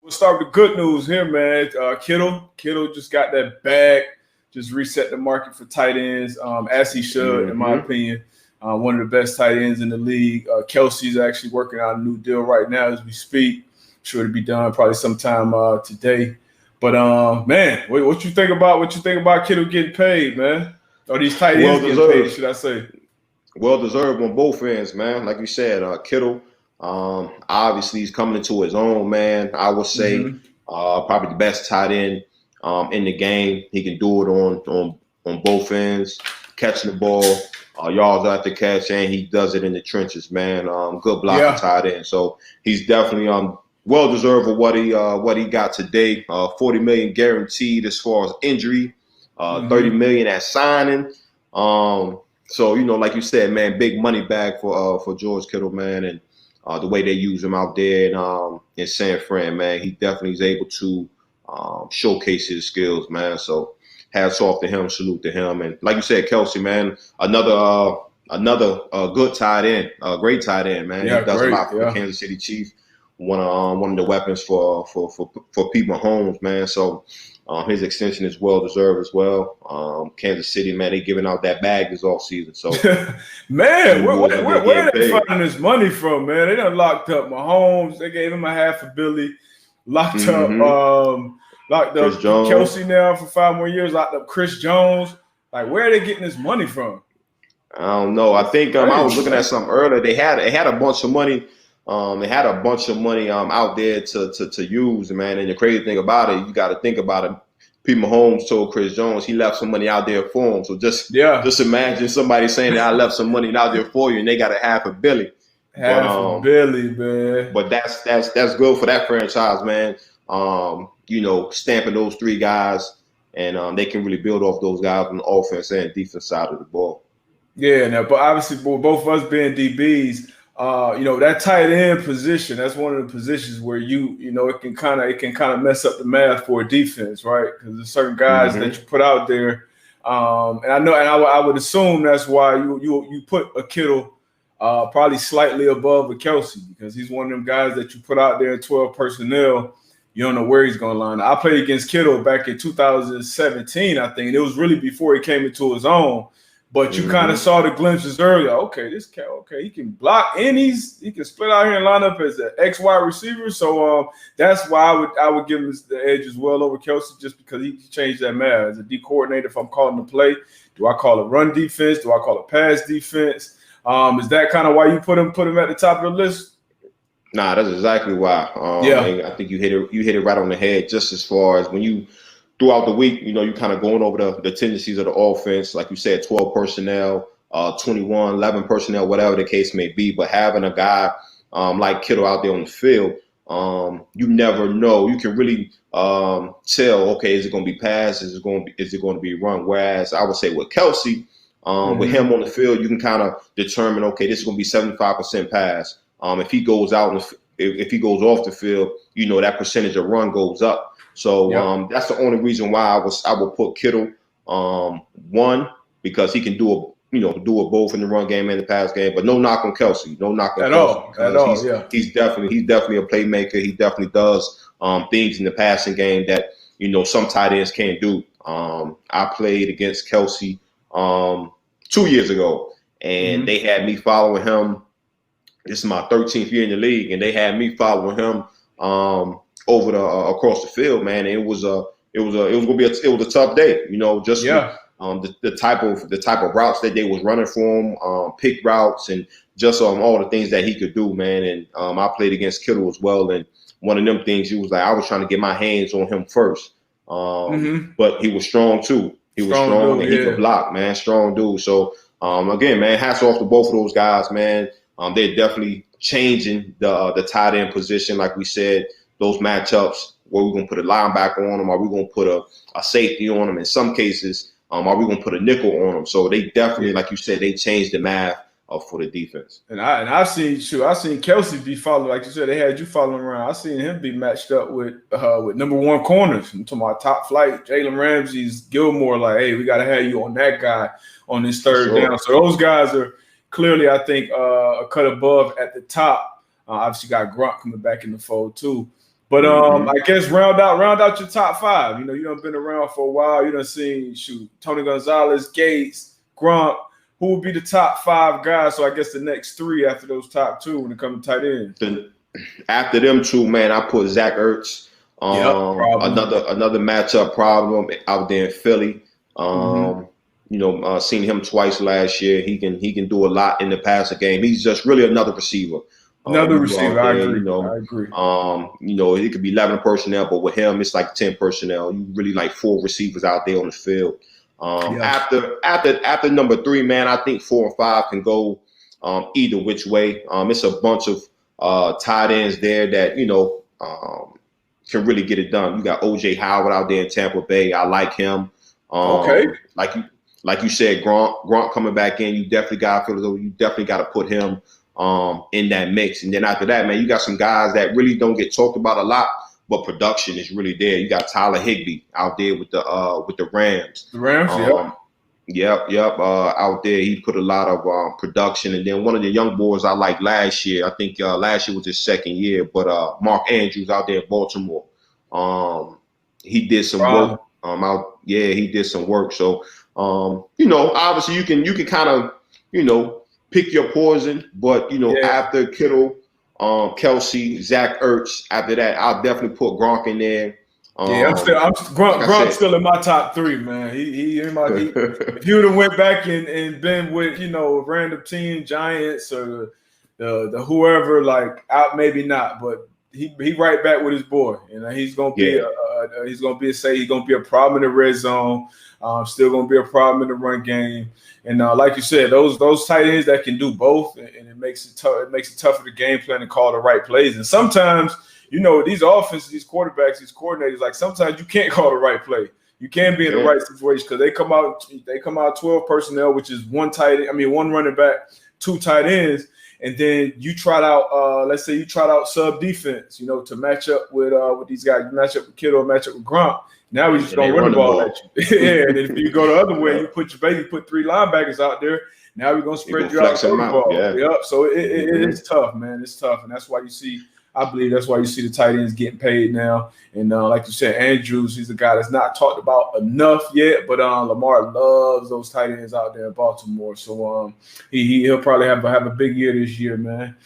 We'll start with the good news here, man. Kittle just got that bag, just reset the market for tight ends, as he should, in my opinion. One of the best tight ends in the league. Kelce's actually working out a new deal right now as we speak. Sure to be done probably sometime today. But man, what you think about Kittle getting paid, man? Or these tight ends getting paid, should I say? Well deserved on both ends, man. Like you said, Kittle, obviously he's coming into his own, man. I would say probably the best tight end in the game. He can do it on both ends, catching the ball, yards after catch, and he does it in the trenches, man. Good blocking tight end. So he's definitely well deserved of what he got today. $40 million guaranteed as far as injury, $30 million at signing. So, like you said, man, big money bag for George Kittle, man, and the way they use him out there in San Fran, man, he definitely is able to showcase his skills, man. So hats off to him, salute to him. And like you said, Kelce, man, another good tight end, great tight end, man. Yeah, he does a lot for the Kansas City Chiefs. One of the weapons for Pete Mahomes, man. So his extension is well deserved as well. Kansas City, man, they giving out that bag this offseason. So man, where are they finding this money from, man? They done locked up Mahomes. They gave him a $500 million. Locked up Kelce now for 5 more years. Locked up Chris Jones. Like, where are they getting this money from? I don't know. I think I was looking at something earlier. They had a bunch of money. They had a bunch of money out there to use, man. And the crazy thing about it, you got to think about it. Pete Mahomes told Chris Jones he left some money out there for him. So just imagine somebody saying that I left some money out there for you, and they got a $500 million. $500 million, man. But that's good for that franchise, man. Stamping those 3 guys, and they can really build off those guys on the offense and defense side of the ball. Yeah, now, but obviously, both of us being DBs. That tight end position, that's one of the positions where it can kind of mess up the math for a defense, right? Because there's certain guys that you put out there. And I would assume that's why you put a Kittle probably slightly above a Kelce, because he's one of them guys that you put out there in 12 personnel. You don't know where he's going to line. I played against Kittle back in 2017, I think. And it was really before he came into his own. But you kind of saw the glimpses earlier. Okay, this cat, he can block and he can split out here and line up as an X wide receiver. So that's why I would give him the edge as well over Kelce, just because he changed that math. As a D coordinator, if I'm calling the play, do I call it run defense? Do I call it pass defense? Is that kind of why you put him at the top of the list? Nah, that's exactly why. I think you hit it right on the head. Just as far as when you. Throughout the week, you kind of going over the tendencies of the offense, like you said, 12 personnel, 21, 11 personnel, whatever the case may be. But having a guy like Kittle out there on the field, you never know. You can really tell, okay, is it going to be pass? Is it going to be run? Whereas I would say with Kelce, with him on the field, you can kind of determine, okay, this is going to be 75% pass. If he goes out, if he goes off the field, that percentage of run goes up. So that's the only reason why I would put Kittle one, because he can do it both in the run game and the pass game. But no knock on Kelce, no knock on Kelce at all. He's definitely a playmaker. He definitely does things in the passing game that some tight ends can't do. I played against Kelce 2 years ago, and they had me following him. This is my 13th year in the league, and they had me following him over across the field, man. It was a tough day, the type of routes that they was running for him, pick routes, and just all the things that he could do, man. And I played against Kittle as well, and one of them things, he was like, I was trying to get my hands on him first, but he was strong too. He was strong and he could block, man. Strong dude. So again, man, hats off to both of those guys, man. They're definitely changing the tight end position, like we said. Those matchups, where we're going to put a linebacker on them, are we going to put a safety on them? In some cases, are we going to put a nickel on them? So they definitely, like you said, they changed the math for the defense. And I've seen Kelce be followed, like you said, they had you following around. I've seen him be matched up with number 1 corners. I'm talking about top flight, Jalen Ramsey's, Gilmore. Like, hey, we got to have you on that guy on this third down. So those guys are clearly, I think, a cut above at the top. Obviously, got Grunt coming back in the fold too. But Mm-hmm. I guess round out your top five. You done been around for a while. You done seen Tony Gonzalez, Gates, Gronk. Who would be the top five guys? So I guess the next three after those top two when it comes to tight ends. After them two, man, I put Zach Ertz. Yep, problem. Another matchup problem out there in Philly. Mm-hmm. Seen him twice last year. He can do a lot in the passing game. He's just really another receiver. Another You go receiver. out I there, agree. I agree. It could be 11 personnel, but with him, it's like 10 personnel. You really like 4 receivers out there on the field. Yeah. After number 3, man, I think 4 and 5 can go either which way. It's a bunch of tight ends there that can really get it done. You got OJ Howard out there in Tampa Bay. I like him. Okay. Like you said, Gronk coming back in. You definitely got to put him in that mix. And then after that, man, you got some guys that really don't get talked about a lot, but production is really there. You got Tyler Higbee out there with the Rams. The Rams, Yep. Out there, he put a lot of production. And then one of the young boys I liked last year, I think last year was his second year, but Mark Andrews out there in Baltimore. He did some work. He did some work. So, obviously you can kind of, pick your poison, but after Kittle, Kelce, Zach Ertz, after that, I'll definitely put Gronk in there. Grunk's still in my top 3, man. He in my. If you would have went back and been with a random team, Giants or the whoever, like out maybe not, but he right back with his boy, he's gonna be he's gonna be a problem in the red zone. Still gonna be a problem in the run game, and like you said, those tight ends that can do both, and it makes it tough. It makes it tougher to game plan and call the right plays, and sometimes. These offenses, these quarterbacks, these coordinators, like sometimes you can't call the right play. You can't be in the right situation because they come out 12 personnel, which is one running back, 2 tight ends, and then you trot out let's say you trot out sub defense, to match up with these guys, you match up with Kittle, match up with Gronk. Now we just don't run the ball at you. And if you go the other way, you put 3 linebackers out there. Now we're gonna spread you out the ball. Yep. So it is tough, man. It's tough, and that's why I believe that's why you see the tight ends getting paid now. And like you said, Andrews, he's a guy that's not talked about enough yet, but Lamar loves those tight ends out there in Baltimore. So he'll probably have a big year this year, man.